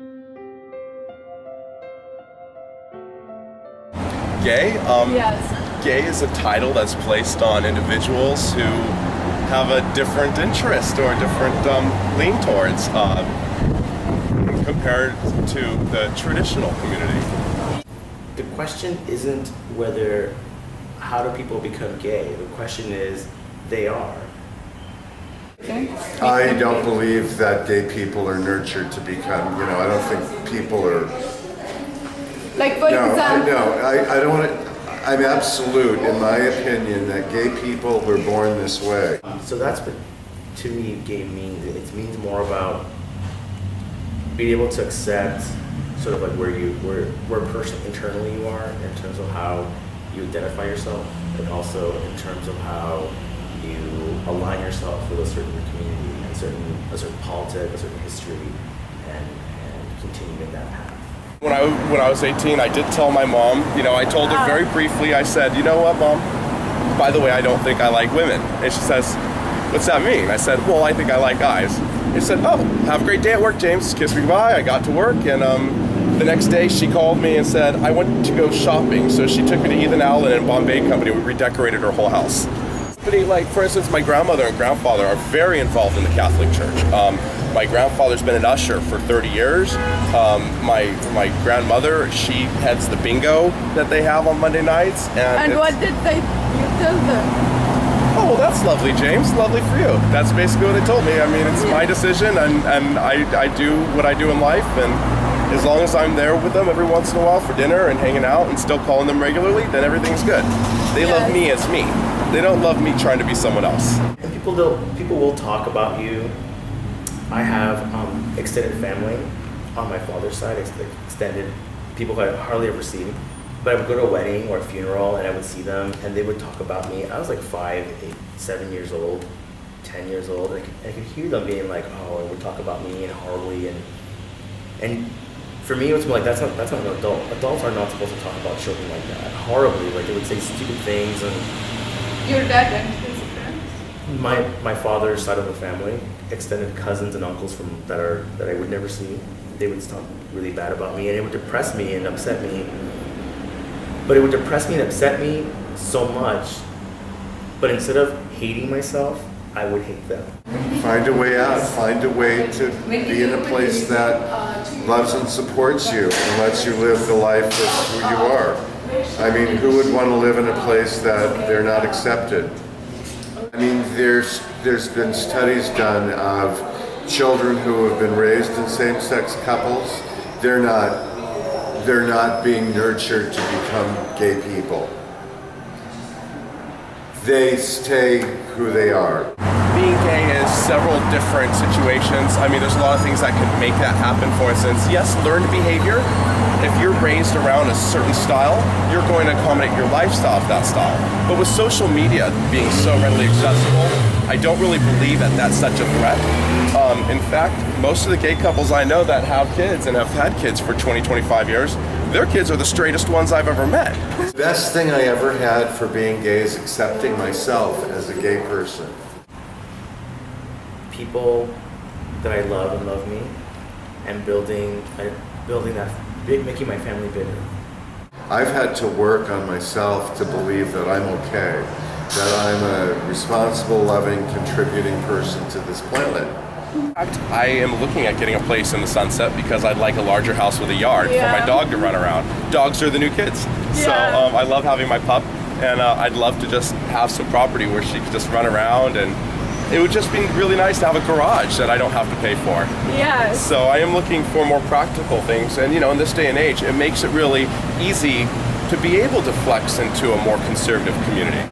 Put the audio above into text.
Gay? Yes. Gay is a title that's placed on individuals who have a different interest or a different lean towards compared to the traditional community. The question isn't how do people become gay? The question is, they are. I don't believe that gay people are nurtured to become, I don't think people are. Like for example. I don't want to. I'm absolute in my opinion that gay people were born this way. So that's what, to me, gay means. It means more about being able to accept sort of like where a person internally you are in terms of how you identify yourself, and also in terms of how you align yourself with a certain community, and a certain politic, a certain history, and continue in that path. When I was 18, I did tell my mom, I told her very briefly, I said, you know what, Mom? By the way, I don't think I like women. And she says, what's that mean? I said, well, I think I like guys. And she said, oh, have a great day at work, James. Kissed me goodbye. I got to work, and the next day she called me and said, I went to go shopping. So she took me to Ethan Allen and Bombay Company. We redecorated her whole house. Like, for instance, my grandmother and grandfather are very involved in the Catholic Church. My grandfather's been an usher for 30 years. My grandmother, she heads the bingo that they have on Monday nights. And what did you tell them? Oh, well, that's lovely, James. Lovely for you. That's basically what they told me. I mean, it's my decision, and I do what I do in life, and as long as I'm there with them every once in a while for dinner and hanging out and still calling them regularly, then everything's good. They love me as me. They don't love me trying to be someone else. And people will talk about you. I have extended family on my father's side, extended people who I hardly ever see. But I would go to a wedding or a funeral and I would see them and they would talk about me. I was like 5, 8, 7 years old, 10 years old. And I could hear them being like, oh, and would talk about me and horribly. And for me, it was like, that's not an adult. Adults are not supposed to talk about children like that. Horribly, like they would say stupid things. And Your dad and his friends? my father's side of the family, extended cousins and uncles that I would never see, they would talk really bad about me, and it would depress me and upset me. But it would depress me and upset me so much. But instead of hating myself, I would hate them. Find a way out. Find a way to be in a place that loves and supports you and lets you live the life that's who you are. I mean, who would want to live in a place that they're not accepted? I mean, there's been studies done of children who have been raised in same-sex couples. They're not being nurtured to become gay people. They stay who they are. Being gay is several different situations. I mean, there's a lot of things that could make that happen. For instance, yes, learned behavior. If you're raised around a certain style, you're going to accommodate your lifestyle of that style. But with social media being so readily accessible, I don't really believe that that's such a threat. In fact, most of the gay couples I know that have kids and have had kids for 20, 25 years, their kids are the straightest ones I've ever met. The best thing I ever had for being gay is accepting myself as a gay person. People that I love and love me, and building that making my family bigger. I've had to work on myself to believe that I'm okay, that I'm a responsible, loving, contributing person to this planet. In fact, I am looking at getting a place in the Sunset because I'd like a larger house with a yard for my dog to run around. Dogs are the new kids. So I love having my pup, and I'd love to just have some property where she could just run around, and it would just be really nice to have a garage that I don't have to pay for. Yes. So I am looking for more practical things, and in this day and age, it makes it really easy to be able to flex into a more conservative community.